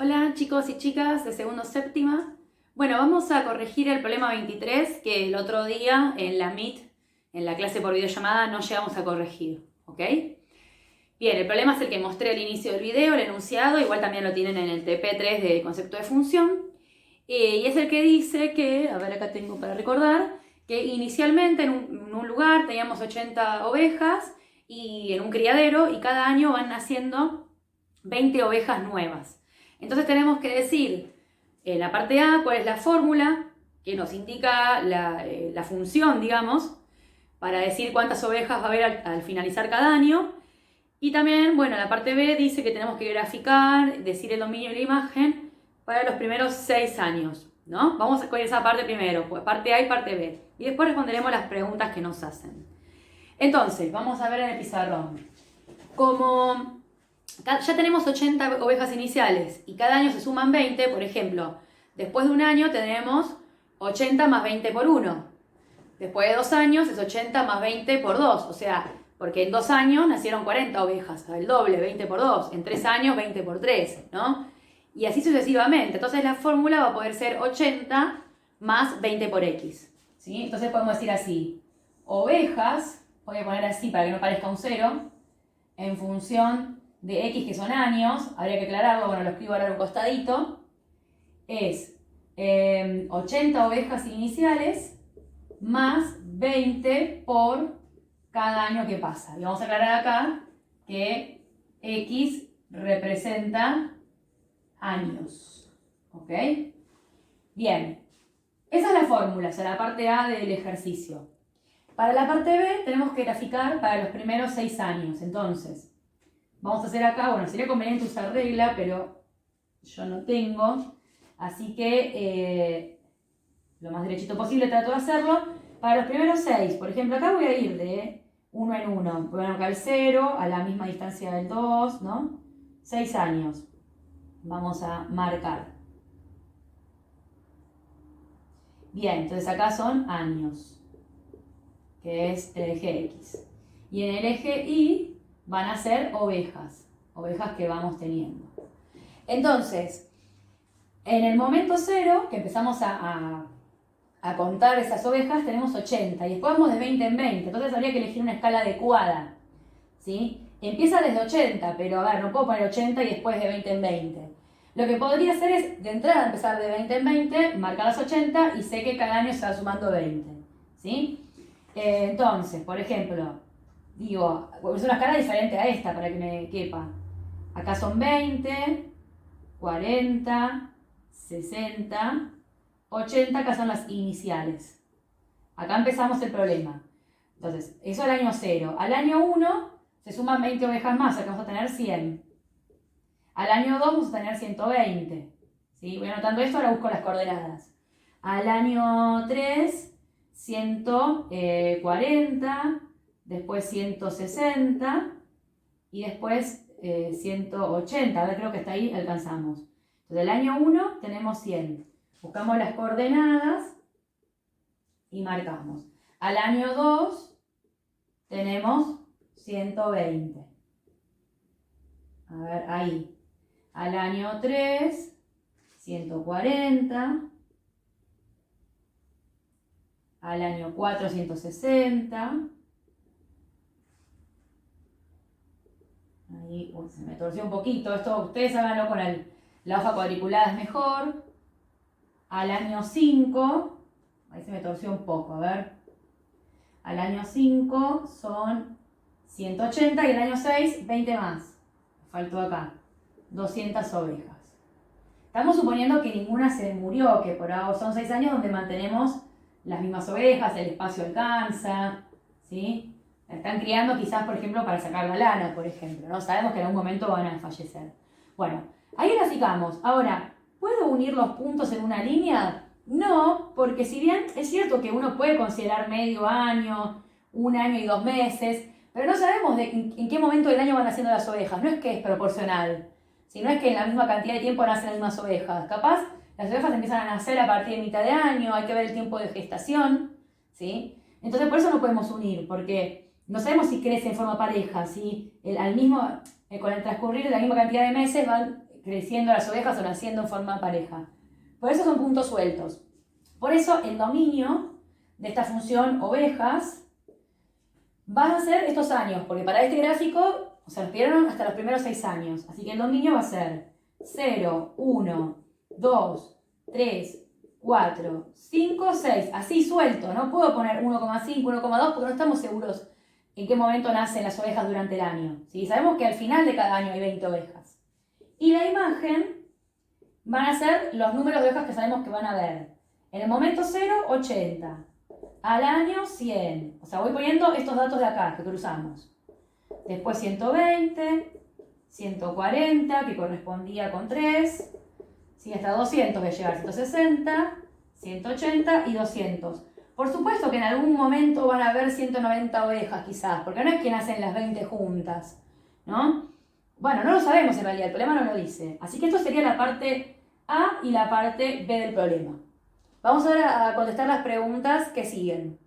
Hola chicos y chicas de segundo séptima. Bueno, vamos a corregir el problema 23 que el otro día en la Meet, en la clase por videollamada, no llegamos a corregir, ¿ok? Bien, el problema es el que mostré al inicio del video, el enunciado, igual también lo tienen en el TP3 de concepto de función, y es el que dice que, a ver acá tengo para recordar, que inicialmente en un lugar teníamos 80 ovejas y en un criadero y cada año van naciendo 20 ovejas nuevas. Entonces tenemos que decir en la parte A cuál es la fórmula que nos indica la función, digamos, para decir cuántas ovejas va a haber al finalizar cada año. Y también, bueno, la parte B dice que tenemos que graficar, decir el dominio y la imagen para los primeros 6 años, ¿no? Vamos con esa parte primero, pues parte A y parte B. Y después responderemos las preguntas que nos hacen. Entonces, vamos a ver en el pizarrón. Como ya tenemos 80 ovejas iniciales y cada año se suman 20, por ejemplo, después de un año tenemos 80 más 20 por 1. Después de 2 años es 80 más 20 por 2, o sea, porque en 2 años nacieron 40 ovejas, el doble, 20 por 2, en 3 años 20 por 3, ¿no? Y así sucesivamente. Entonces la fórmula va a poder ser 80 más 20 por x, ¿sí? Entonces podemos decir así, ovejas, voy a poner así para que no parezca un 0, en función de x que son años, habría que aclararlo, bueno, lo escribo ahora en un costadito, es 80 ovejas iniciales más 20 por cada año que pasa. Y vamos a aclarar acá que x representa años. ¿Ok? Bien. Esa es la fórmula, o sea, la parte A del ejercicio. Para la parte B tenemos que graficar para los primeros 6 años. Entonces, vamos a hacer acá, bueno, sería conveniente usar regla, pero yo no tengo. Así que lo más derechito posible trato de hacerlo. Para los primeros 6, por ejemplo, acá voy a ir de 1 en 1. Voy a marcar el 0 a la misma distancia del 2, ¿no? 6 años. Vamos a marcar. Bien, entonces acá son años, que es el eje X. Y en el eje Y van a ser ovejas, ovejas que vamos teniendo. Entonces, en el momento 0, que empezamos a contar esas ovejas, tenemos 80 y después vamos de 20 en 20, entonces habría que elegir una escala adecuada, ¿sí? Empieza desde 80, pero a ver, no puedo poner 80 y después de 20 en 20. Lo que podría hacer es, de entrada, empezar de 20 en 20, marcar las 80 y sé que cada año se va sumando 20, ¿sí? Entonces, por ejemplo, digo, voy a usar una escala diferente a esta para que me quepa. Acá son 20, 40, 60, 80, acá son las iniciales. Acá empezamos el problema. Entonces, eso al año 0. Al año 1 se suman 20 ovejas más, acá vamos a tener 100. Al año 2 vamos a tener 120. ¿Sí? Voy anotando esto, ahora busco las coordenadas. Al año 3, 140, después 160 y después 180. A ver, creo que hasta ahí alcanzamos. Entonces, al año 1 tenemos 100. Buscamos las coordenadas y marcamos. Al año 2 tenemos 120. A ver, ahí. Al año 3, 140. Al año 4, 160. Ahí, uy, se me torció un poquito. Esto ustedes háganlo con la hoja cuadriculada, es mejor. Al año 5, ahí se me torció un poco, a ver. Al año 5 son 180 y el año 6, 20 más. Faltó acá, 200 ovejas. Estamos suponiendo que ninguna se murió, que por ahora son 6 años donde mantenemos las mismas ovejas, el espacio alcanza, ¿sí? Están criando quizás, por ejemplo, para sacar la lana, por ejemplo, ¿no? Sabemos que en algún momento van a fallecer. Bueno, ahí graficamos. Ahora, ¿puedo unir los puntos en una línea? No, porque si bien es cierto que uno puede considerar medio año, 1 año y 2 meses, pero no sabemos en qué momento del año van naciendo las ovejas. No es que es proporcional, sino es que en la misma cantidad de tiempo nacen las mismas ovejas. Capaz, las ovejas empiezan a nacer a partir de mitad de año, hay que ver el tiempo de gestación, ¿sí? Entonces por eso no podemos unir, porque no sabemos si crece en forma pareja, si con el transcurrir de la misma cantidad de meses van creciendo las ovejas o naciendo en forma pareja. Por eso son puntos sueltos. Por eso el dominio de esta función ovejas va a ser estos años, porque para este gráfico, o sea, nos pidieron hasta los primeros 6 años. Así que el dominio va a ser 0, 1, 2, 3, 4, 5, 6. Así suelto, no puedo poner 1,5, 1,2 porque no estamos seguros en qué momento nacen las ovejas durante el año. ¿Sí? Sabemos que al final de cada año hay 20 ovejas. Y la imagen van a ser los números de ovejas que sabemos que van a haber. En el momento 0, 80. Al año, 100. O sea, voy poniendo estos datos de acá que cruzamos. Después 120, 140, que correspondía con 3. Sí, hasta 200 voy a llegar. 160, 180 y 200. Por supuesto que en algún momento van a haber 190 ovejas quizás, porque no es que nacen las 20 juntas, ¿no? Bueno, no lo sabemos en realidad, el problema no lo dice. Así que esto sería la parte A y la parte B del problema. Vamos ahora a contestar las preguntas que siguen.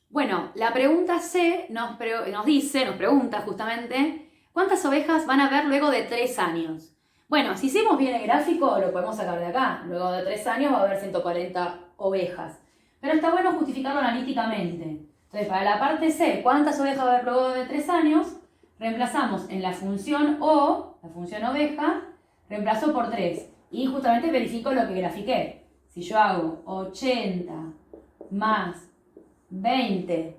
Bueno, la pregunta C nos pregunta justamente, ¿cuántas ovejas van a haber luego de 3 años? Bueno, si hicimos bien el gráfico, lo podemos sacar de acá. Luego de 3 años va a haber 140 ovejas. Pero está bueno justificarlo analíticamente. Entonces, para la parte C, ¿cuántas ovejas va a haber luego de 3 años? Reemplazamos en la función O, la función oveja, reemplazo por 3. Y justamente verifico lo que grafiqué. Si yo hago 80 más 20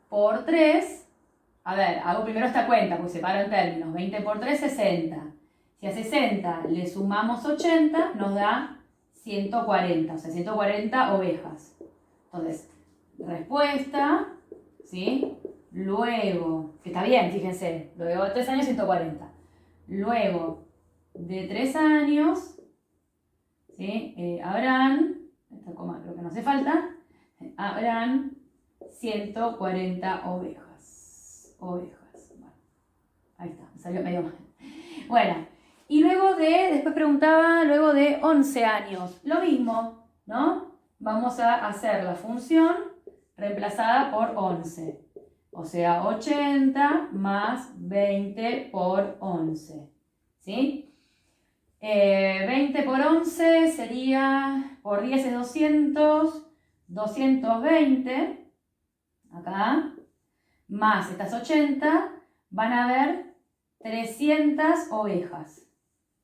por 3, a ver, hago primero esta cuenta, pues separo en términos. 20 por 3, 60. Si a 60 le sumamos 80, nos da 140, o sea, 140 ovejas. Entonces, respuesta, ¿sí? Luego, que está bien, fíjense, luego de 3 años, 140. Luego de 3 años, ¿sí? Habrán, esta coma creo que no hace falta, habrán 140 ovejas. Bueno, ahí está, me salió medio mal. Bueno, y después preguntaba, luego de 11 años, lo mismo, ¿no? Vamos a hacer la función reemplazada por 11. O sea, 80 más 20 por 11. ¿Sí? 20 por 11 sería, por 10 es 200, 220, acá, más estas 80, van a haber 300 ovejas.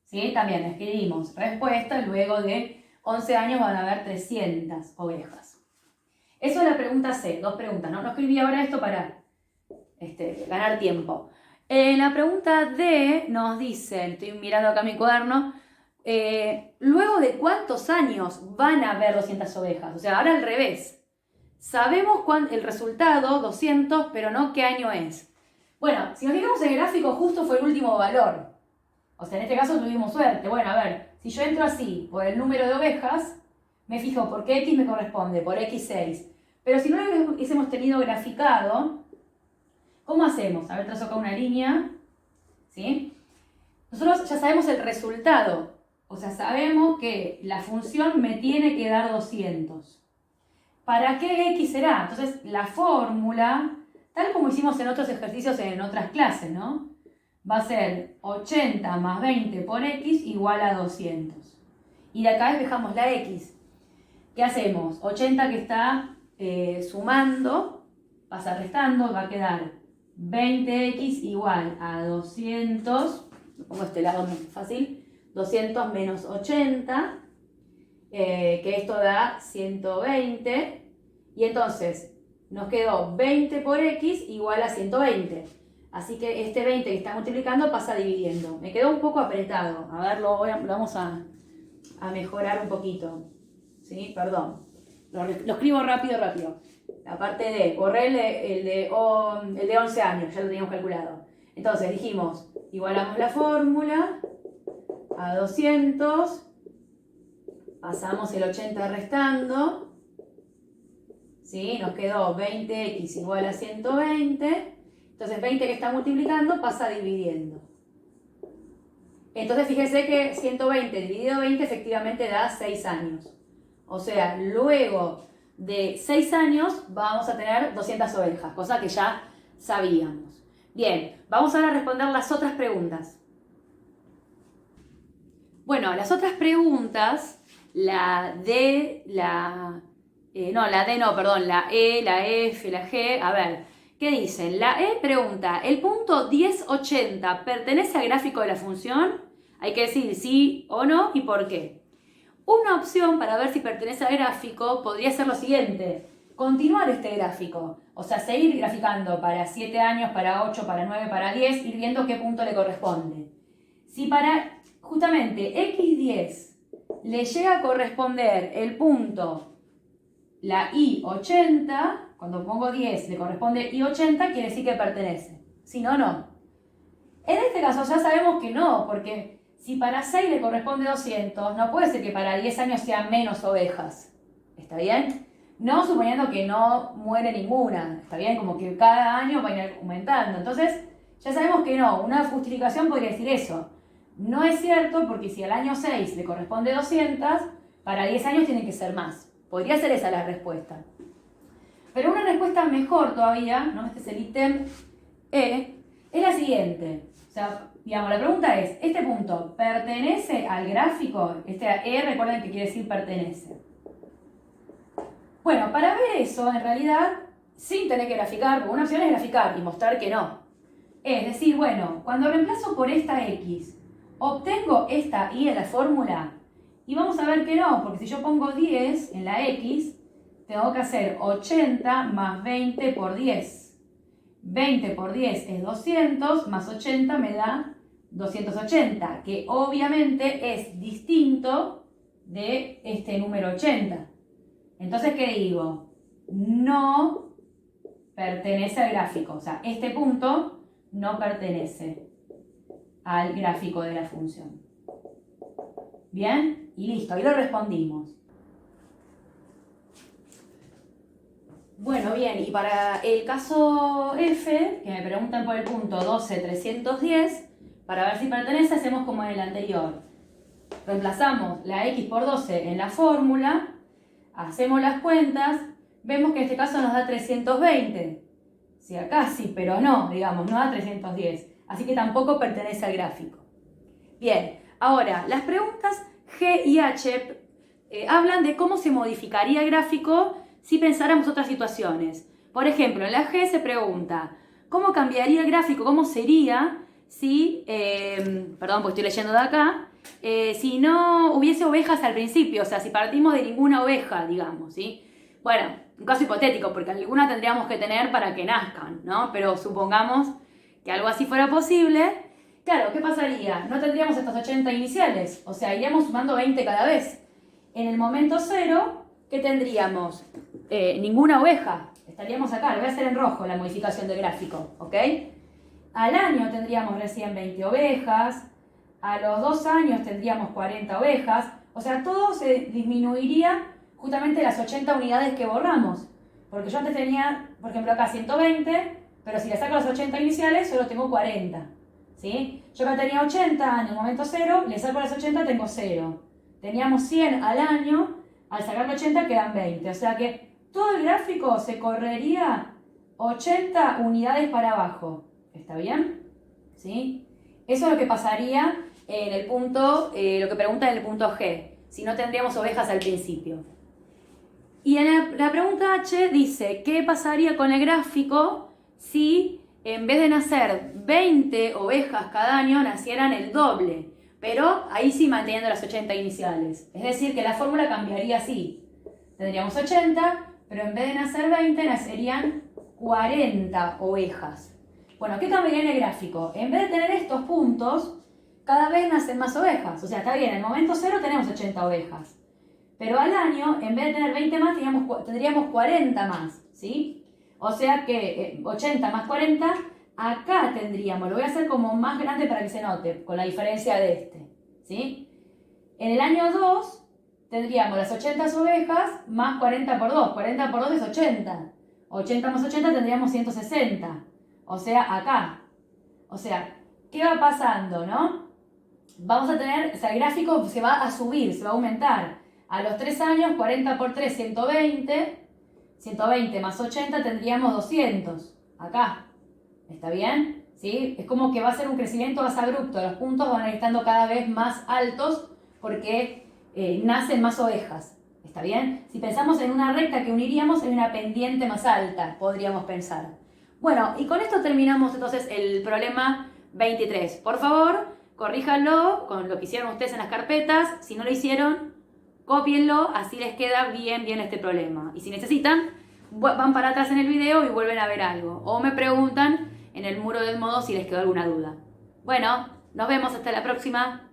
¿Sí? También escribimos respuesta, luego de 11 años van a haber 300 ovejas. Eso es la pregunta C, 2 preguntas, ¿no? No escribí ahora esto para ganar tiempo. La pregunta D nos dice, estoy mirando acá mi cuaderno, luego de cuántos años van a haber 200 ovejas. O sea, ahora al revés. Sabemos el resultado, 200, pero no qué año es. Bueno, si nos fijamos en el gráfico, justo fue el último valor. O sea, en este caso tuvimos suerte. Bueno, a ver, si yo entro así, por el número de ovejas, me fijo por qué X me corresponde, por X6. Pero si no lo hubiésemos tenido graficado, ¿cómo hacemos? A ver, trazo acá una línea, ¿sí? Nosotros ya sabemos el resultado. O sea, sabemos que la función me tiene que dar 200. ¿Para qué X será? Entonces, la fórmula, tal como hicimos en otros ejercicios en otras clases, ¿no? Va a ser 80 más 20 por X igual a 200. Y de acá despejamos la X. ¿Qué hacemos? 80 que está sumando, pasa restando, va a quedar 20X igual a 200. Pongo este lado muy fácil. 200 menos 80, que esto da 120. Y entonces nos quedó 20 por X igual a 120. Así que este 20 que está multiplicando pasa dividiendo. Me quedó un poco apretado. A ver, lo vamos a mejorar un poquito. ¿Sí? Perdón. Lo escribo rápido. La parte D. Borré el de 11 años. Ya lo teníamos calculado. Entonces dijimos, igualamos la fórmula a 200. Pasamos el 80 restando. ¿Sí? Nos quedó 20x igual a 120. Entonces 20 que está multiplicando pasa dividiendo. Entonces fíjense que 120 dividido 20 efectivamente da 6 años. O sea, luego de 6 años vamos a tener 200 ovejas, cosa que ya sabíamos. Bien, vamos ahora a responder las otras preguntas. Bueno, las otras preguntas, la E, la F, la G, a ver, ¿qué dicen? La E pregunta, ¿el punto 1080 pertenece al gráfico de la función? Hay que decir sí o no y por qué. Una opción para ver si pertenece al gráfico podría ser lo siguiente, continuar este gráfico, o sea, seguir graficando para 7 años, para 8, para 9, para 10, ir viendo qué punto le corresponde. Si para justamente X10 le llega a corresponder el punto, la Y80, cuando pongo 10 le corresponde Y80, quiere decir que pertenece. Si no, no. En este caso ya sabemos que no, porque si para 6 le corresponde 200, no puede ser que para 10 años sean menos ovejas. ¿Está bien? No suponiendo que no muere ninguna. ¿Está bien? Como que cada año va a ir aumentando. Entonces, ya sabemos que no. Una justificación podría decir eso. No es cierto porque si al año 6 le corresponde 200, para 10 años tiene que ser más. Podría ser esa la respuesta. Pero una respuesta mejor todavía, ¿no? Este es el ítem E, es la siguiente. O sea, digamos, la pregunta es, ¿este punto pertenece al gráfico? Este E, recuerden que quiere decir pertenece. Bueno, para ver eso, en realidad, sin tener que graficar, porque una opción es graficar y mostrar que no. Es decir, bueno, cuando reemplazo por esta X, obtengo esta Y en la fórmula, y vamos a ver que no, porque si yo pongo 10 en la X, tengo que hacer 80 más 20 por 10. 20 por 10 es 200, más 80 me da 280, que obviamente es distinto de este número 80. Entonces, ¿qué digo? No pertenece al gráfico, o sea, este punto no pertenece al gráfico de la función. ¿Bien? Y listo, ahí lo respondimos. Bueno, bien, y para el caso F, que me preguntan por el punto 12,310, para ver si pertenece, hacemos como en el anterior. Reemplazamos la X por 12 en la fórmula, hacemos las cuentas, vemos que en este caso nos da 320. Sí, acá sí, pero no, digamos, no da 310. Así que tampoco pertenece al gráfico. Bien, ahora, las preguntas G y H hablan de cómo se modificaría el gráfico si pensáramos otras situaciones. Por ejemplo, en la G se pregunta, ¿cómo cambiaría el gráfico? ¿Cómo sería si, perdón, pues estoy leyendo de acá, si no hubiese ovejas al principio? O sea, si partimos de ninguna oveja, digamos, ¿sí? Bueno, un caso hipotético, porque alguna tendríamos que tener para que nazcan, ¿no? Pero supongamos que algo así fuera posible. Claro, ¿qué pasaría? No tendríamos estos 80 iniciales, o sea, iríamos sumando 20 cada vez. En el momento 0, ¿qué tendríamos? Ninguna oveja. Estaríamos acá, lo voy a hacer en rojo la modificación del gráfico, ¿ok? Al año tendríamos recién 20 ovejas, a los 2 años tendríamos 40 ovejas, o sea, todo se disminuiría justamente las 80 unidades que borramos. Porque yo antes tenía, por ejemplo, acá 120, pero si le saco las 80 iniciales, solo tengo 40. ¿Sí? Yo acá tenía 80 en el momento 0, le saco las 80, tengo 0. Teníamos 100 al año, al sacar 80 quedan 20. O sea que todo el gráfico se correría 80 unidades para abajo. ¿Está bien? ¿Sí? Eso es lo que pasaría en el punto, lo que pregunta en el punto G, si no tendríamos ovejas al principio. Y en la pregunta H dice, ¿qué pasaría con el gráfico si en vez de nacer 20 ovejas cada año, nacieran el doble? Pero ahí sí manteniendo las 80 iniciales. Es decir, que la fórmula cambiaría así. Tendríamos 80, pero en vez de nacer 20, nacerían 40 ovejas. Bueno, ¿qué cambiaría en el gráfico? En vez de tener estos puntos, cada vez nacen más ovejas. O sea, está bien, en el momento 0 tenemos 80 ovejas. Pero al año, en vez de tener 20 más, tendríamos 40 más, ¿sí? O sea que 80 más 40, acá tendríamos, lo voy a hacer como más grande para que se note, con la diferencia de este, ¿sí? En el año 2 tendríamos las 80 ovejas más 40 por 2. 40 por 2 es 80. 80 más 80 tendríamos 160. O sea, acá. O sea, ¿qué va pasando, no? Vamos a tener, o sea, el gráfico se va a subir, se va a aumentar. A los 3 años, 40 por 3, 120. 120 más 80 tendríamos 200. Acá. ¿Está bien? ¿Sí? Es como que va a ser un crecimiento más abrupto. Los puntos van a ir estando cada vez más altos porque nacen más ovejas. ¿Está bien? Si pensamos en una recta que uniríamos, hay una pendiente más alta, podríamos pensar. Bueno, y con esto terminamos entonces el problema 23. Por favor, corríjanlo con lo que hicieron ustedes en las carpetas. Si no lo hicieron, cópienlo, así les queda bien este problema. Y si necesitan, van para atrás en el video y vuelven a ver algo. O me preguntan en el muro del modo si les quedó alguna duda. Bueno, nos vemos hasta la próxima.